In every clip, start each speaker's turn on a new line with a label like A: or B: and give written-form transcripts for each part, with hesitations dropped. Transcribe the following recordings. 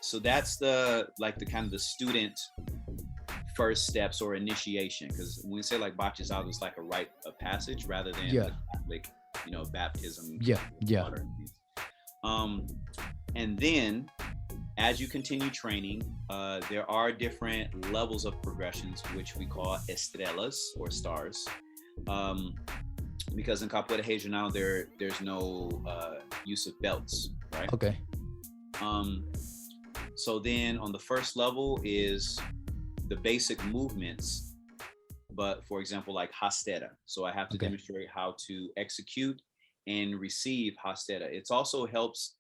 A: So that's the kind of the student first steps or initiation, because when we say like batizado, it's like a rite of passage rather than
B: Yeah,
A: the Catholic, baptism
B: yeah,
A: with
B: yeah.
A: water. Um, and then as you continue training, there are different levels of progressions, which we call estrelas or stars. Um, because in Capoeira Regional, there's no use of belts, right?
B: Okay,
A: Um, so then on the first level is the basic movements, but for example, like hastera. So I have to
B: okay.
A: demonstrate how to execute and receive hastera. It also helps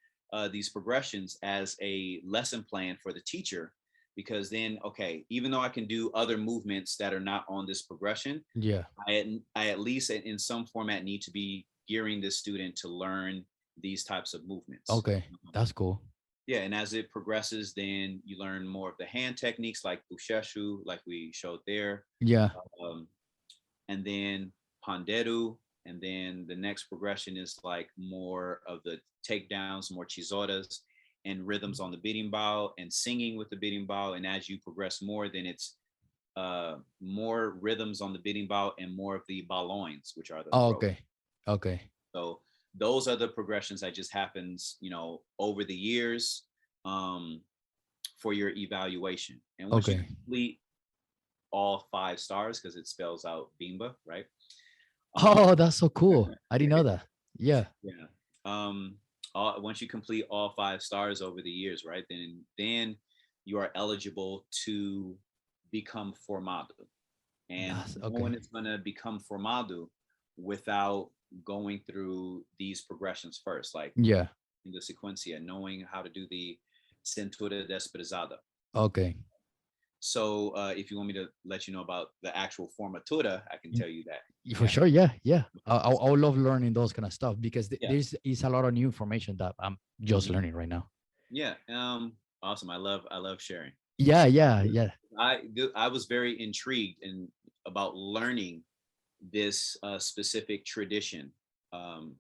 A: these progressions as a lesson plan for the teacher, because then, okay, even though I can do other movements that are not on this progression,
B: Yeah.
A: I at least in some format need to be gearing this student to learn these types of movements.
B: Okay, that's cool.
A: Yeah, and as it progresses, then you learn more of the hand techniques like busheshu, like we showed there,
B: Yeah.
A: um, and then panderu, and then the next progression is like more of the takedowns, more chizotas, and rhythms on the beating bow, and singing with the beating bow. And as you progress more, then it's more rhythms on the beating bow and more of the balloins, which are the
B: Oh,
A: throws.
B: okay. Okay.
A: So those are the progressions that just happens, over the years, um, for your evaluation. And once you
B: Okay.
A: complete all 5 stars, because it spells out Bimba, right? Um,
B: Oh, that's so cool. I didn't know that. Yeah.
A: yeah. Um, once you complete all 5 stars over the years, right? Then you are eligible to become formado. And
B: That's
A: no one
B: okay.
A: is going to become formado without going through these progressions first, like
B: Yeah.
A: in the sequencia, knowing how to do the cintura desprezada.
B: Okay.
A: So if you want me to let you know about the actual formatura, I can
B: Y-
A: tell you that.
B: For
A: Yeah.
B: sure. Yeah. Yeah. I would love learning those kind of stuff because
A: Yeah.
B: there's is a lot of new information that I'm just
A: Hmm.
B: learning right now.
A: Yeah. Awesome. I love sharing.
B: Yeah. Yeah. Yeah.
A: I was very intrigued about learning this specific tradition, um,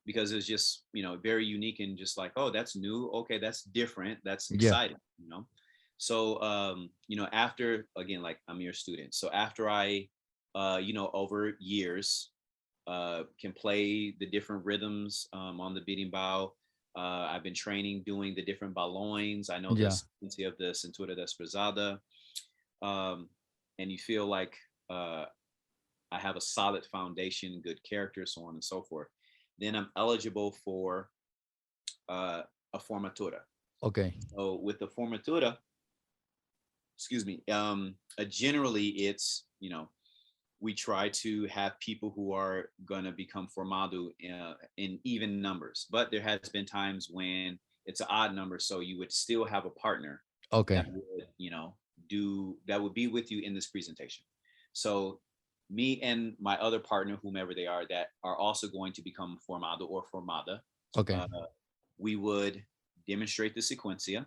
A: because it's just very unique and just like, oh, that's new, okay, that's different, that's
B: Yeah.
A: exciting. So after, again, like, I'm your student, so after I over years can play the different rhythms on the beating bow. I've been training doing the different balloins. I know the
B: Yeah.
A: sequence of the cintura desprezada, um, and you feel like uh, I have a solid foundation, good character, so on and so forth. Then I'm eligible for a formatura.
B: Okay.
A: So with the formatura, excuse me, generally it's, we try to have people who are going to become formado in even numbers, but there has been times when it's an odd number, so you would still have a partner that
B: Okay.
A: would that would be with you in this presentation. So me and my other partner, whomever they are, that are also going to become formado or formada,
B: Okay.
A: uh, we would demonstrate the sequencia.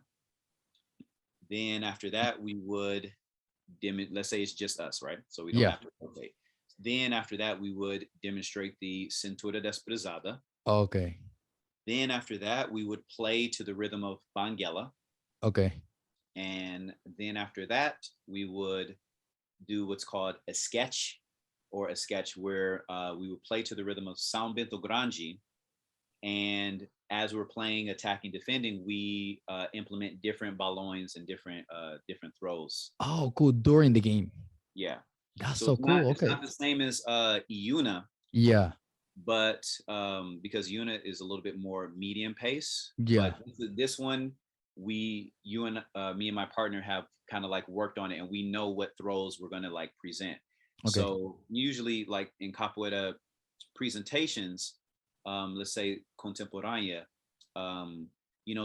A: Then after that, we would let's say it's just us, right? So we don't
B: Yeah.
A: have to rotate. Then after that, we would demonstrate the cintura desprezada.
B: Okay.
A: Then after that, we would play to the rhythm of Banguela.
B: Okay.
A: And then after that, we would do what's called a sketch, or a sketch where we would play to the rhythm of São Bento Grande. And as we're playing attacking defending, we implement different balloins and different throws.
B: Oh, cool. During the game.
A: Yeah.
B: That's
A: So
B: so
A: it's not
B: cool.
A: it's
B: Okay.
A: not the same as Iuna,
B: Yeah.
A: but because Iuna is a little bit more medium pace.
B: Yeah.
A: But this one, you and me and my partner have kind of like worked on it, and we know what throws we're gonna like present.
B: Okay.
A: So usually, like in capoeira presentations, let's say contemporánea, um,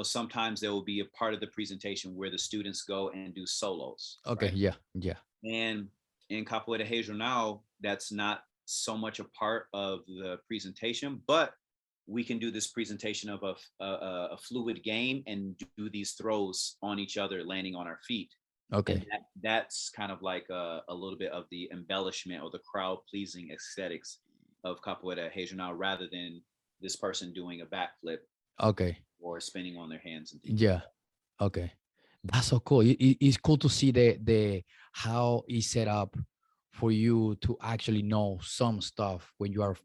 A: sometimes there will be a part of the presentation where the students go and do solos,
B: Okay.
A: right?
B: Yeah. Yeah.
A: And in Capoeira Regional, that's not so much a part of the presentation, but we can do this presentation of a fluid game and do these throws on each other, landing on our feet. And
B: Okay.
A: that's kind of like a little bit of the embellishment or the crowd pleasing aesthetics of Capoeira Regional, rather than this person doing a backflip
B: Okay.
A: or spinning on their hands and things like
B: Yeah.
A: that.
B: Okay. That's so cool. It's cool to see the how it's set up for you to actually know some stuff when you are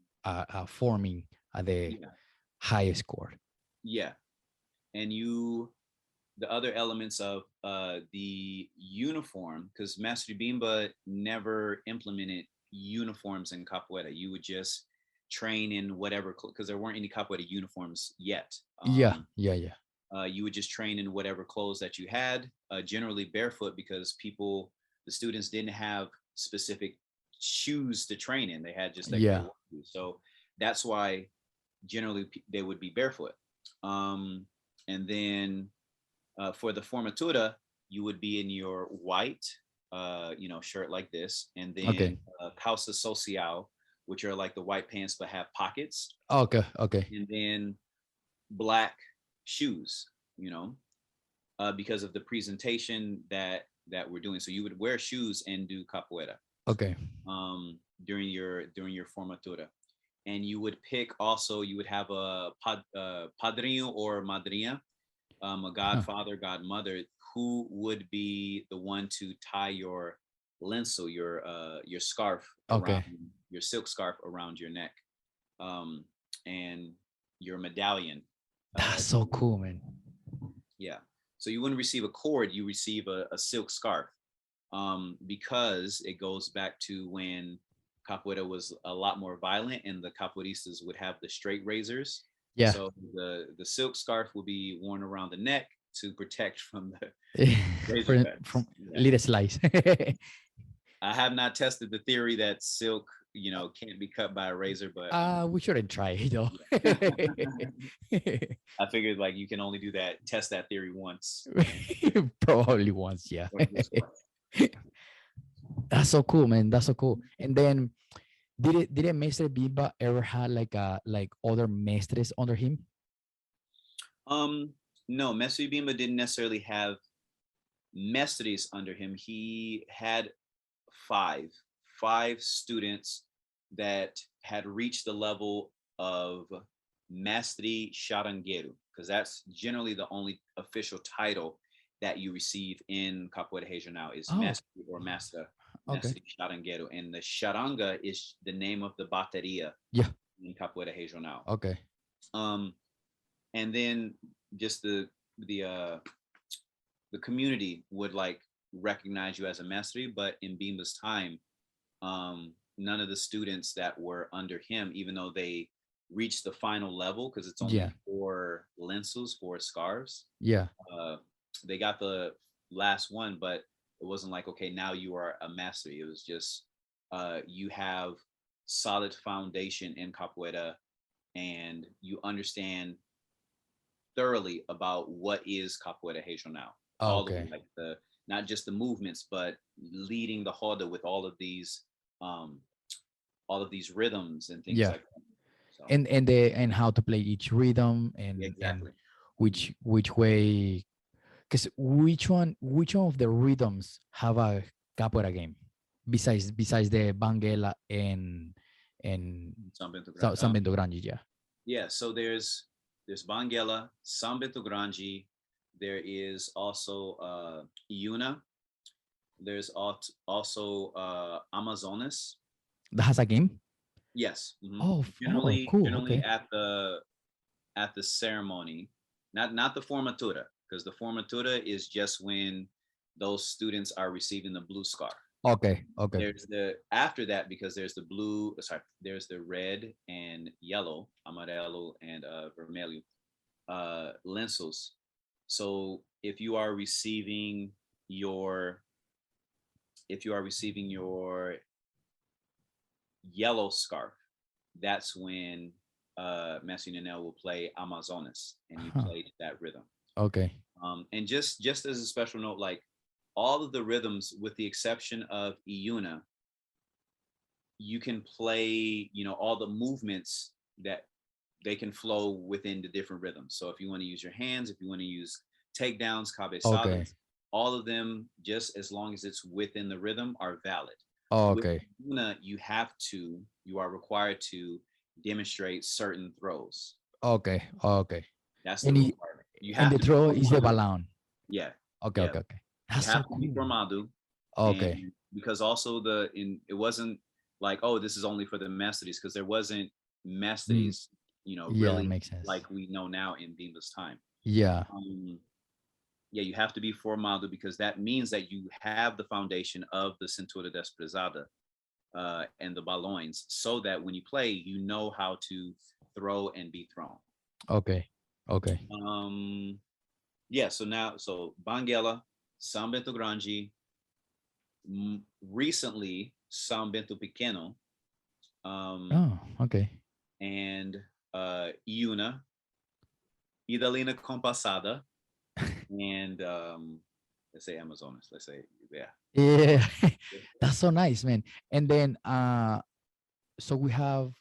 B: forming at the
A: Yeah,
B: highest score.
A: yeah. And the other elements of the uniform, because Master Bimba never implemented uniforms in capoeira. You would just train in whatever, because there weren't any capoeira uniforms yet.
B: Yeah, yeah, yeah,
A: You would just train in whatever clothes that you had, generally barefoot, because the students didn't have specific shoes to train in. They had just regular
B: yeah.
A: work shoes. So that's why generally they would be barefoot. And then for the formatura, you would be in your white, shirt like this, and
B: Okay,
A: then calça social, which are like the white pants but have pockets,
B: okay, okay,
A: and then black shoes. You know, because of the presentation that we're doing. So you would wear shoes and do capoeira
B: okay.
A: during your formatura, and you would pick also. You would have a padrino or madrina, a
B: Huh.
A: godfather, godmother, who would be the one to tie your lenço, your scarf around
B: Okay.
A: your silk scarf around your neck, um, and your medallion.
B: That's so
A: To,
B: cool, man.
A: yeah. So you wouldn't receive a cord; you receive a silk scarf, because it goes back to when capoeira was a lot more violent, and the capoeiristas would have the straight razors.
B: Yeah.
A: So the silk scarf will be worn around the neck to protect from the razor
B: From
A: cuts. Yeah.
B: little slice.
A: I have not tested the theory that silk, can't be cut by a razor, but
B: We shouldn't try it though.
A: yeah. I figured like you can only do that, test that theory once.
B: Probably once, yeah.
A: Or just once.
B: That's so cool, man. That's so cool. And then did it Mestre Bimba ever had like other mestres under him?
A: Um, no, Messi Bimba didn't necessarily have mestres under him. He had five five students that had reached the level of Mestre Charangueiro, because that's generally the only official title that you receive in Capoeira Regional is
B: Oh,
A: Mestre or Master
B: okay.
A: Mestre Charangueiro. And the charanga is the name of the bateria
B: Yeah.
A: in Capoeira Regional.
B: Okay.
A: Um, and then just the uh, the community would like recognize you as a mestre, but in Bimba's time, none of the students that were under him, even though they reached the final level, because it's only
B: Yeah.
A: four lenses, four scarves,
B: Yeah.
A: uh, they got the last one, but it wasn't like, okay, now you are a master. It was just you have solid foundation in capoeira, and you understand thoroughly about what is capoeira regional, all the way
B: Okay.
A: like the not just the movements, but leading the roda with um, all of these rhythms and things
B: Yeah.
A: like that. So
B: And how to play each rhythm
A: yeah,
B: and
A: exactly. Hmm.
B: which way, because which one of the rhythms have a capoeira game besides the Banguela and San Bento Grande, yeah.
A: Yeah, so there's Banguela, São Bento Grande. There is also Iuna. There's also Amazonas.
B: That has a game.
A: Yes. Hmm.
B: Oh, oh,
A: Generally,
B: cool.
A: generally
B: Okay.
A: at the ceremony, not the formatura, because the formatura is just when those students are receiving the blue scarf.
B: Okay. Okay.
A: There's the after that, because there's the blue, sorry, there's the red and yellow, amarelo and vermelho lenços. So your if you are receiving your yellow scarf, that's when Messi Nanel will play Amazonas, and you
B: Huh.
A: play that rhythm.
B: Okay.
A: And just as a special note, like all of the rhythms, with the exception of Iuna, you can play, all the movements that they can flow within the different rhythms. So if you want to use your hands, if you want to use takedowns,
B: Okay.
A: cabeçadas, all of them, just as long as it's within the rhythm, are valid. With
B: Okay.
A: Iuna, you are required to demonstrate certain throws.
B: Okay. Okay.
A: That's the
B: And
A: requirement. You
B: and
A: have
B: the
A: to
B: throw
A: perform
B: is
A: one
B: the
A: of the
B: balloon.
A: Yeah.
B: Okay,
A: Yeah.
B: okay, okay.
A: You
B: That's
A: have
B: so
A: to be
B: cool.
A: formado.
B: Okay.
A: And because also it wasn't like, oh, this is only for the mestres, because there wasn't
B: Mm,
A: mestres,
B: yeah,
A: really
B: makes sense.
A: like we know now in Bimba's time.
B: Yeah.
A: Yeah, you have to be formado because that means that you have the foundation of the cintura desprezada and the balões, so that when you play, you know how to throw and be thrown.
B: Okay. Okay.
A: Um, yeah, so Banguela, São Bento Grande, recently São Bento Pequeno, um,
B: Oh, okay.
A: and Iuna, Idalina Compassada, and let's say Amazonas. Let's say, yeah.
B: Yeah. That's so nice, man. And then so we have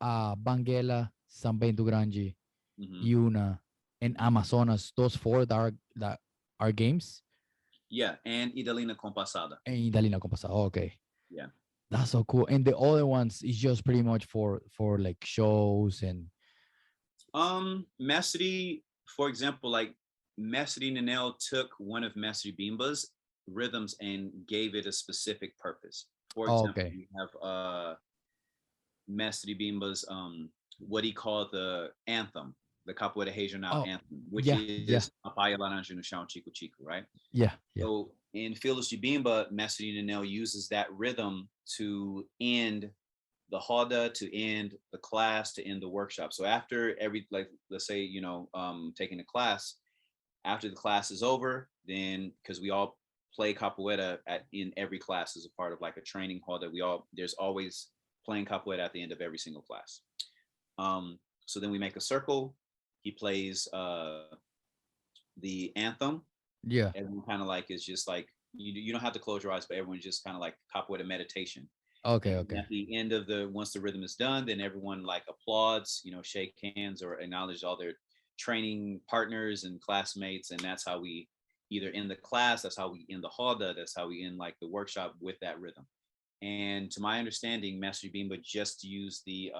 B: Banguela, San Bento Grande,
A: Hmm.
B: Yuna, and Amazonas. Those four that are games.
A: Yeah, and Idalina Compassada.
B: And Idalina Compasa. Oh, okay.
A: Yeah.
B: That's so cool. And the other ones is just pretty much for like shows and
A: Mesri, for example, like Mesri Nanel took one of Mesri Bimba's rhythms and gave it a specific purpose. For
B: oh,
A: example,
B: okay.
A: we have Mesri Bimba's what he called the anthem, the Capoeira Regional
B: Oh,
A: anthem, which
B: yeah, yeah,
A: is Apaya Laranja no Chão Chico Chico, right?
B: yeah, yeah.
A: So in Phyllis Bimba, Mesri Nanel uses that rhythm to end the hoda, to end the class, to end the workshop. So after every, like, let's say, taking a class, after the class is over, then because we all play capoeira in every class as a part of like a training hoda, there's always playing capoeira at the end of every single class. So then we make a circle. He plays the anthem.
B: Yeah.
A: Everyone kind of like is just like, you don't have to close your eyes, but everyone's just kind of like capoeira meditation.
B: Okay,
A: And
B: okay.
A: at the end of once the rhythm is done, then everyone like applauds, shake hands or acknowledge all their training partners and classmates. And that's how we either end the class, that's how we end the hoda, that's how we end like the workshop with that rhythm. And to my understanding, Master Bimba just used the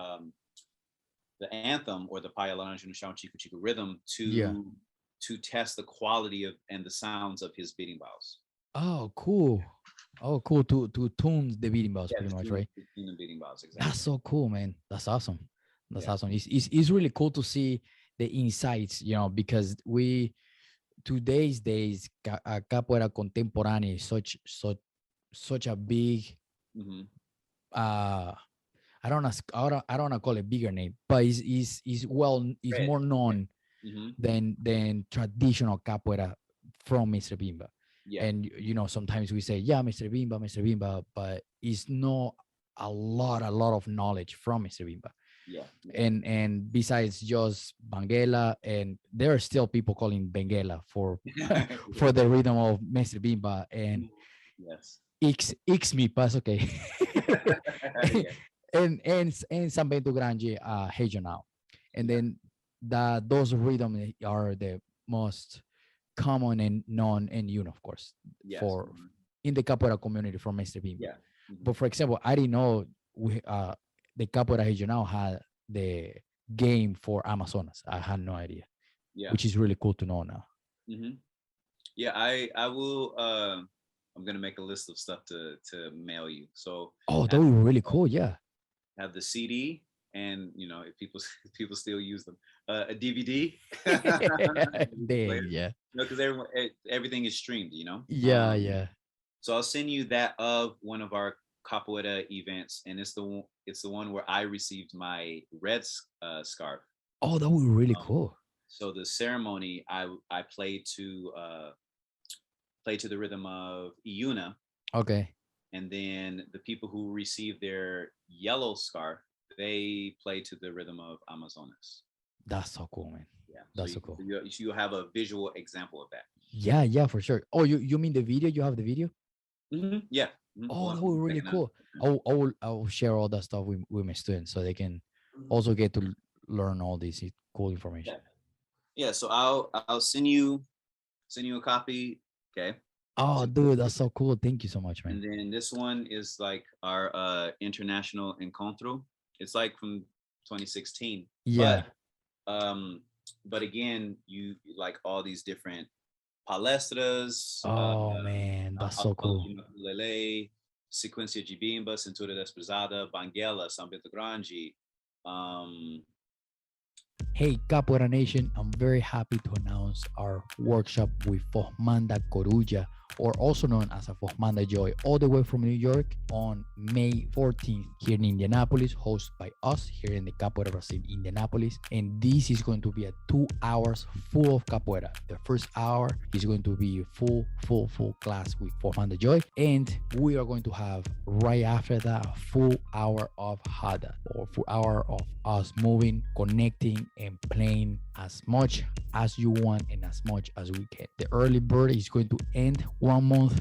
A: anthem or the Paya Laranja no Chão Chico Chico rhythm
B: Yeah.
A: to test the quality of and the sounds of his beating bows.
B: Oh, cool. Oh, cool. To tune the beating bows,
A: Yeah,
B: pretty much,
A: to
B: right?
A: tune the beating bows, exactly.
B: That's so cool, man. That's awesome. That's
A: Yeah.
B: awesome. It's really cool to see the insights, because today's days, capoeira contemporánea is such a big
A: Mm-hmm.
B: I don't want to call it bigger name, but is more known
A: Mm-hmm.
B: than traditional capoeira from Mr. Bimba.
A: Yeah.
B: And sometimes we say, yeah, Mr. Bimba, but it's not a lot of knowledge from Mr. Bimba.
A: Yeah.
B: And besides just Banguela, and there are still people calling Benguela for for the rhythm of Mr. Bimba, and
A: yes.
B: X me pas okay.
A: Yeah.
B: and San Bento Grande regional. And then those rhythms are the most common and known and of course,
A: Yes.
B: for in the capoeira community from Mr. Bimba.
A: Yeah.
B: But for example, I didn't know the Capoeira Regional had the game for Amazonas. I had no idea.
A: Yeah.
B: Which is really cool to know now.
A: Mm-hmm. Yeah, I will. I'm gonna make a list of stuff to mail you. So
B: that would be really cool. Yeah.
A: Have the CD, and if people people still use them, a DVD.
B: Yeah.
A: Because everything is streamed.
B: Yeah, yeah.
A: So I'll send you that of one of our capoeira events, and it's the one where I received my red scarf.
B: Oh, that would be really cool.
A: So the ceremony, I played to the rhythm of Iuna.
B: Okay.
A: And then the people who received their yellow scarf, they play to the rhythm of Amazonas.
B: That's so cool, man.
A: Yeah,
B: that's so cool.
A: You have a visual example of that.
B: Yeah, for sure. Oh, you mean the video? You have the video?
A: Mm-hmm. Yeah. Mm-hmm.
B: Oh, that would be really cool. I will share all that stuff with my students so they can also get to learn all this cool information.
A: Yeah. So I'll send you a copy. Okay.
B: Oh, dude, that's so cool. Thank you so much, man.
A: And then this one is like our international encontro. It's like from 2016.
B: Yeah.
A: But but again, you like all these different palestras,
B: Oh man, that's so
A: aula
B: cool.
A: de maculelê, sequência de bimba, cintura desprezada, banguela, sambento grande. Um,
B: Hey, Capoeira Nation, I'm very happy to announce our workshop with Fosmanda Coruja, or also known as a Fosmanda Joy, all the way from New York on May 14th here in Indianapolis, hosted by us here in the Capoeira Brazil, Indianapolis. And this is going to be a 2 hours full of Capoeira. The first hour is going to be full class with Fosmanda Joy. And we are going to have right after that a full hour of Hada, or full hour of us moving, connecting, and playing as much as you want and as much as we can. The early bird is going to end 1 month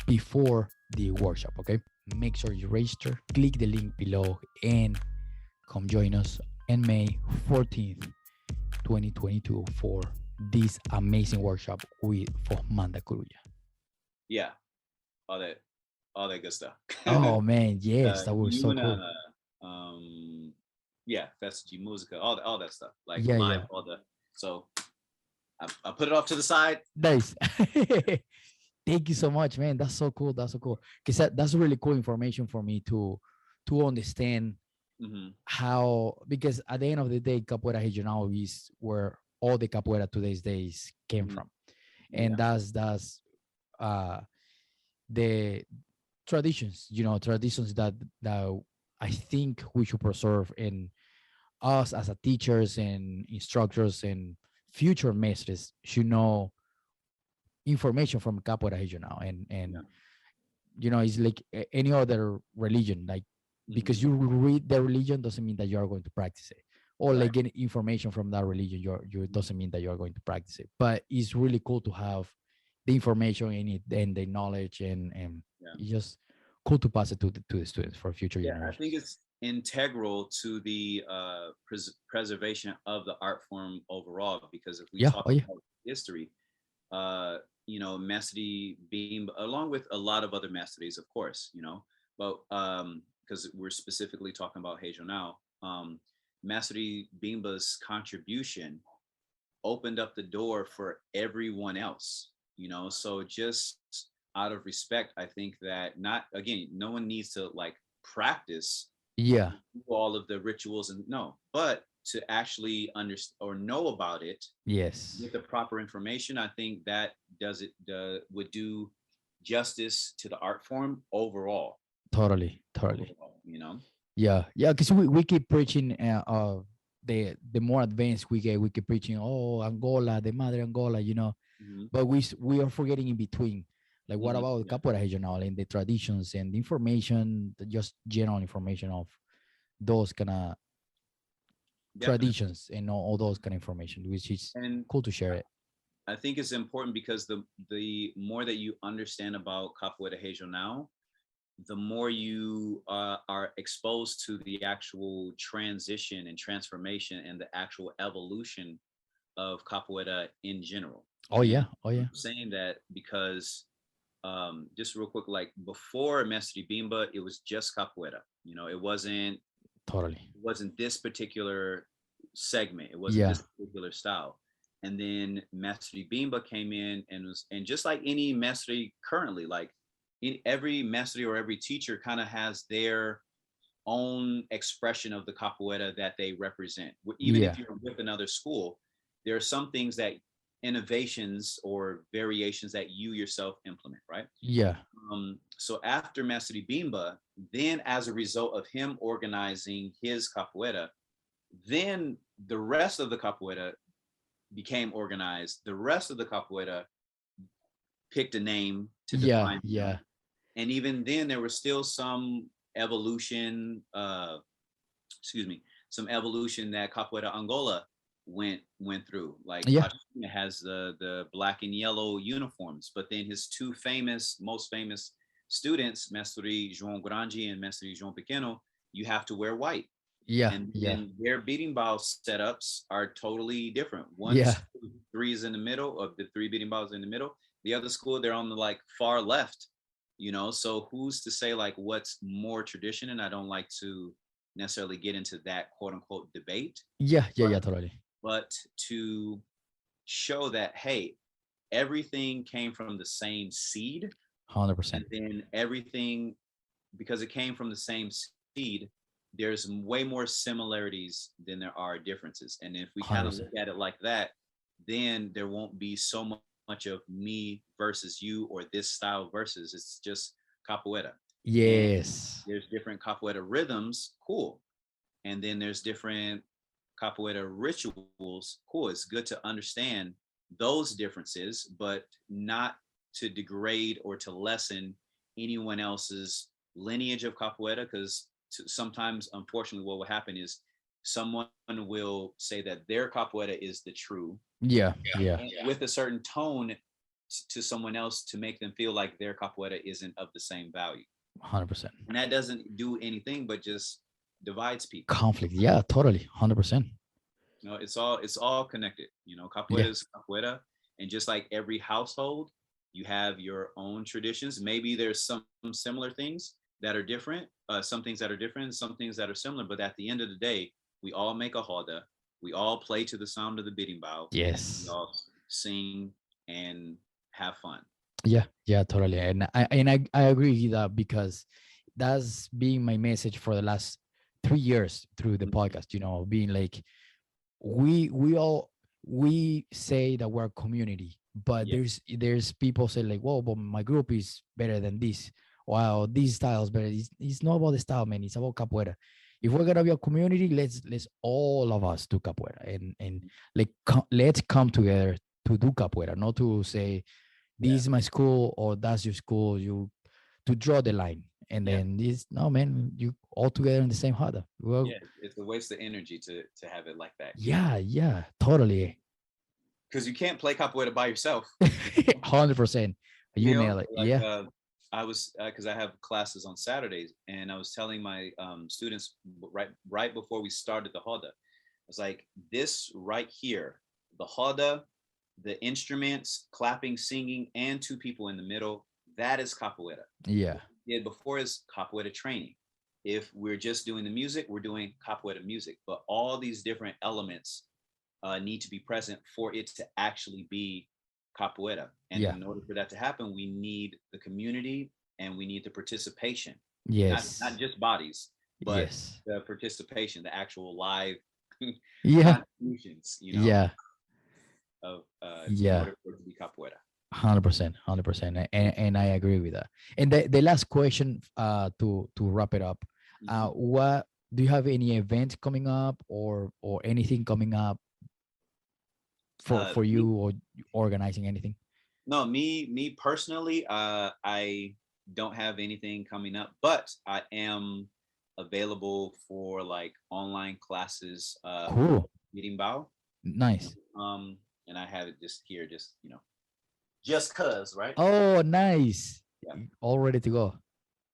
B: before the workshop. Okay, make sure you register, click the link below, and come join us on May 14th 2022 for this amazing workshop with Fosmanda Coruja.
A: yeah, all that all that good stuff.
B: Oh man, yes, that was
A: You
B: so
A: and
B: cool.
A: yeah, Festa de Musica, all that stuff, like
B: Yeah,
A: live,
B: yeah.
A: all the. So I put it off to the side.
B: Nice. Thank you so much, man. That's so cool. That's so cool. Because that's really cool information for me to understand how, because at the end of the day, Capoeira Regional is where all the capoeira today's days came from. And
A: Yeah.
B: that's uh the traditions, traditions that I think we should preserve, in us as a teachers and instructors and future maestros should know information from Capoeira Regional. And it's like any other religion, like, because you read the religion doesn't mean that you are going to practice it, or like getting information from that religion, you doesn't mean that you are going to practice it. But it's really cool to have the information in it and the knowledge, and it's just cool to pass it to the students for future
A: I think
B: generations.
A: it's integral to the preservation of the art form overall, because if we
B: Yeah.
A: talk
B: Oh yeah.
A: about history, Mestre Beam, along with a lot of other mestres, of course, but because we're specifically talking about Hazel now, Mestre Bimba's contribution opened up the door for everyone else, so just out of respect, I think that, not again, no one needs to like practice
B: Yeah.
A: all of the rituals, and no, but to actually understand or know about it
B: Yes.
A: with the proper information, I think that would do justice to the art form overall.
B: Totally. Yeah, yeah, because we keep preaching, the more advanced we keep preaching, oh, Angola, the Madre Angola, but we are forgetting in between. Like, what about the Capoeira Regional and the traditions and the information, just general information of those kind of traditions and all those kind of information, which is
A: And
B: cool to share it.
A: I think it's important because the more that you understand about Capoeira Regional, the more you are exposed to the actual transition and transformation and the actual evolution of capoeira in general.
B: Oh
A: And
B: yeah, oh yeah,
A: I'm saying that because just real quick, like before Mestre Bimba, it was just capoeira.
B: totally.
A: It wasn't this particular segment. It wasn't
B: Yeah,
A: this particular style. And then Mestre Bimba came in and just like any Mestre currently, like in every Mestre or every teacher kind of has their own expression of the capoeira that they represent. Even
B: yeah,
A: if you're with another school, there are some things that innovations or variations that you yourself implement, right?
B: yeah,
A: So after Mestre Bimba, then as a result of him organizing his capoeira, then the rest of the capoeira became organized. The rest of the capoeira picked a name to
B: yeah,
A: define
B: yeah,
A: them. And even then, there was still some evolution, excuse me, some evolution that Capoeira Angola went through. Like
B: yeah,
A: Pachina has the black and yellow uniforms, but then his two most famous students, Mestre João Grande and Mestre João Pequeno, you have to wear white.
B: yeah,
A: And
B: yeah,
A: then their beating ball setups are totally different. One,
B: yeah.
A: two, three is in the middle of the three beating balls in the middle. The other school, they're on the like far left, So who's to say like what's more tradition? And I don't like to necessarily get into that quote unquote debate.
B: Yeah, yeah,
A: But
B: yeah, totally.
A: but to show that, hey, everything came from the same seed.
B: 100%.
A: And then everything, because it came from the same seed, there's way more similarities than there are differences. And if we kind of
B: 100%.
A: look at it like that, then there won't be so much of me versus you or this style versus. It's just capoeira.
B: Yes.
A: And there's different capoeira rhythms, cool. And then there's different capoeira rituals, cool. It's good to understand those differences, but not to degrade or to lessen anyone else's lineage of capoeira, because sometimes, unfortunately, what will happen is someone will say that their capoeira is the true,
B: Yeah.
A: with a certain tone to someone else to make them feel like their capoeira isn't of the same value.
B: 100%.
A: And that doesn't do anything but just divides people.
B: Conflict. Yeah, totally. 100%.
A: You know, it's all connected. You know, capoeira is capoeira, and just like every household, you have your own traditions. Maybe there's some similar things that are different, some things that are different, some things that are similar. But at the end of the day, we all make a roda. We all play to the sound of the berimbau.
B: Yes.
A: We all sing and have fun.
B: Yeah, totally. And I agree with that, because that's been my message for the last 3 years through the podcast, being like, we say that we're a community, but there's people say like, well, but my group is better than this. Wow, this style is better. It's not about the style, man. It's about capoeira. If we're gonna be a community, let's all of us do capoeira, and like let's come together to do capoeira, not to say this is my school or that's your school. You to draw the line, and then this, no, man, you all together in the same hada. Well,
A: it's a waste of energy to have it like that.
B: Yeah, totally.
A: Because you can't play capoeira by yourself.
B: 100%. You nail it.
A: Like, I was because I have classes on Saturdays, and I was telling my students right before we started the roda, I was like, this right here, the roda, the instruments, clapping, singing, and two people in the middle, that is capoeira.
B: Yeah.
A: Before is capoeira training. If we're just doing the music, we're doing capoeira music. But all these different elements need to be present for it to actually be capoeira. And in order for that to happen, we need the community and we need the participation.
B: Yes.
A: Not just bodies, but the participation, the actual live contributions, of in order for it to be capoeira.
B: 100%. And I agree with that. And the last question to wrap it up, what do you have any event coming up or anything coming up for you, or organizing anything?
A: No, me personally, I don't have anything coming up, but I am available for like online classes.
B: Cool.
A: Berimbau.
B: Nice.
A: And I have it just here, just cause, right?
B: Oh, nice. All ready to go.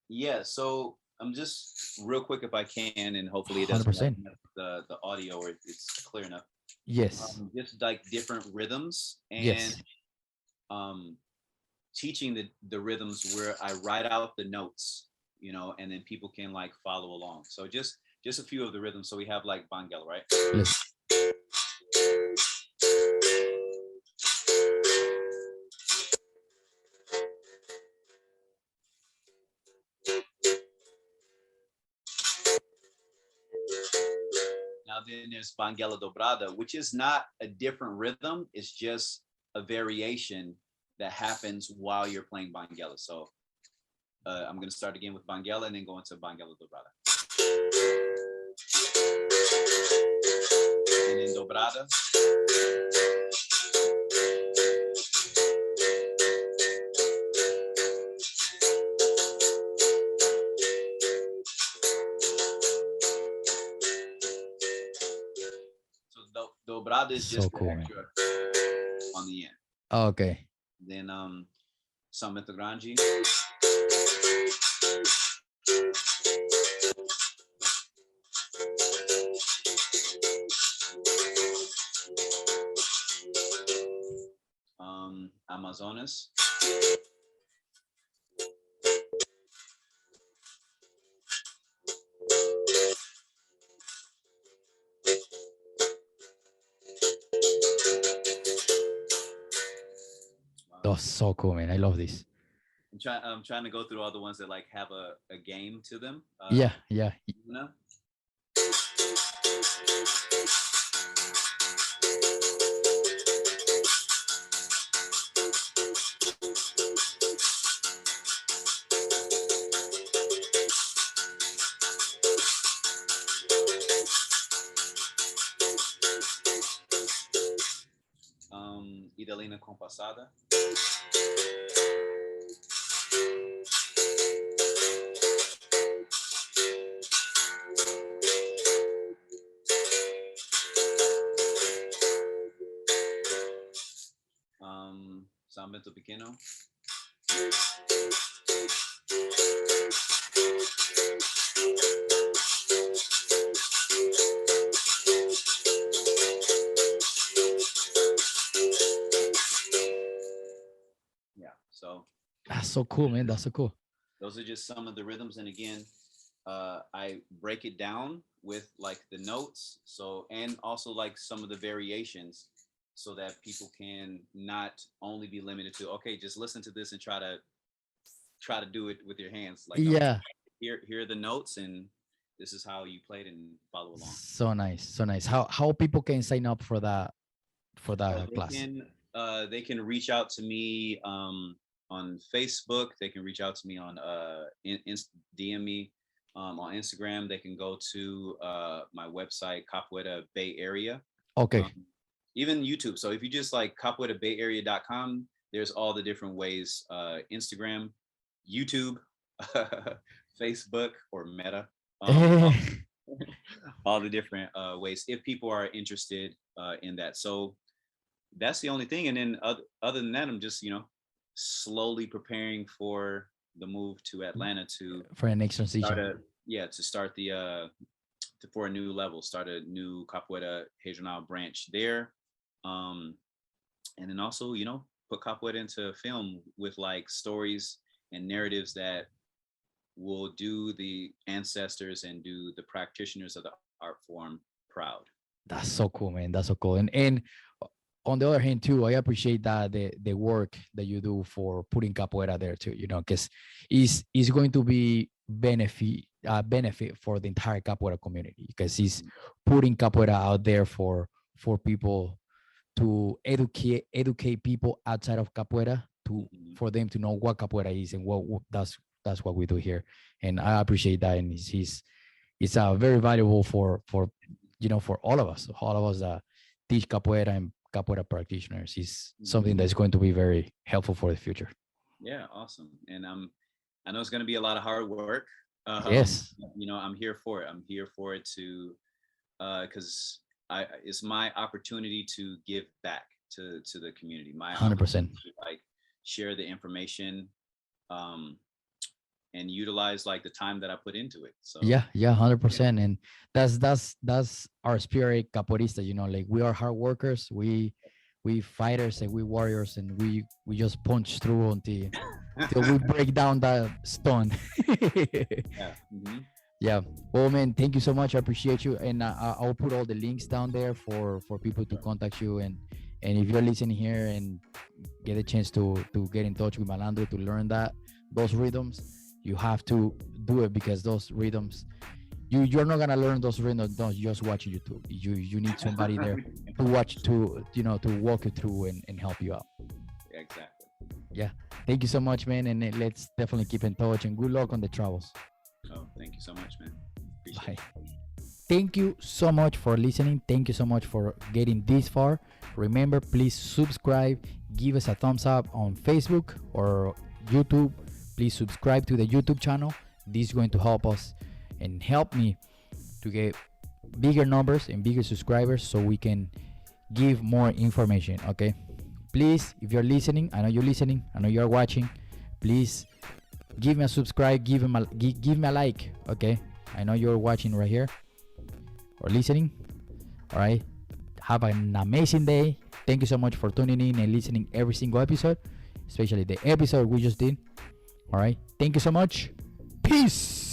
A: Yeah. So I'm just real quick if I can, and hopefully it doesn't mess the audio, or it's clear enough.
B: Yes.
A: Just like different rhythms, and teaching the rhythms where I write out the notes, and then people can like follow along. So just a few of the rhythms. So we have like Banguela, right? Now then there's Banguela dobrada, which is not a different rhythm. It's just a variation that happens while you're playing Banguela. So I'm going to start again with Banguela and then go into Banguela dobrada. And then dobrada. So dobrada is just the extra on the end.
B: Oh, okay.
A: Then Sambento Grande. Amazonas.
B: That's so cool, man. I love this.
A: I'm trying to go through all the ones that like have a game to them.
B: Yeah.
A: You know? Idalina Compassada. San Bento Pequeno. Yeah, so
B: that's so cool, man. That's so cool.
A: Those are just some of the rhythms, and again, I break it down with like the notes, so and also like some of the variations, so that people can not only be limited to okay, just listen to this and try to do it with your hands. Like no,
B: Yeah.
A: here are the notes, and this is how you play it and follow along.
B: So nice, so nice. How people can sign up for that class?
A: They can reach out to me on Facebook. They can reach out to me on DM me on Instagram. They can go to my website, Capoeira Bay Area.
B: Okay.
A: Even YouTube. So if you just like capoeirabayarea.com, there's all the different ways. Instagram, YouTube, Facebook, or Meta. All the different ways if people are interested in that. So that's the only thing. And then other than that, I'm just, slowly preparing for the move to Atlanta
B: for the next transition.
A: To start for a new level, start a new Capoeira Regional branch there. And then also, put Capoeira into film with like stories and narratives that will do the ancestors and do the practitioners of the art form proud.
B: That's so cool, man. That's so cool. And on the other hand too, I appreciate that the work that you do for putting capoeira there too, because it's going to be benefit for the entire capoeira community, because it's putting capoeira out there for people to educate people outside of capoeira for them to know what capoeira is and what that's what we do here. And I appreciate that, and it's very valuable for all of us that teach capoeira and capoeira practitioners. Is something that's going to be very helpful for the future.
A: Yeah, awesome. And I know it's going to be a lot of hard work.
B: Yes.
A: I'm here for it. I'm here for it to because it's my opportunity to give back to the community. My
B: 100%.
A: To, like share the information and utilize like the time that I put into it. So
B: yeah, 100%. And that's our spirit, capoeirista. Like we are hard workers, we fighters, and we warriors, and we just punch through until we break down that stone.
A: Yeah. Mm-hmm.
B: Yeah. Well, man, thank you so much. I appreciate you, and I'll put all the links down there for people to contact you. And if you're listening here and get a chance to get in touch with Malandro to learn those rhythms, you have to do it, because those rhythms, you're not gonna learn those rhythms just watching YouTube. You need somebody there to watch, to walk you through and help you out.
A: Exactly.
B: Yeah. Thank you so much, man, and let's definitely keep in touch, and good luck on the travels.
A: Oh, thank you so much, man.
B: Bye. Thank you so much for listening. Thank you so much for getting this far. Remember, please subscribe, give us a thumbs up on Facebook or YouTube. Please subscribe to the YouTube channel. This is going to help us and help me to get bigger numbers and bigger subscribers, so we can give more information. Okay, please, if you're listening, I know you're listening, I know you're watching, please give me a subscribe, give me a like. Okay, I know you're watching right here or listening. All right, have an amazing day. Thank you so much for tuning in and listening every single episode, especially the episode we just did. All right, thank you so much. Peace.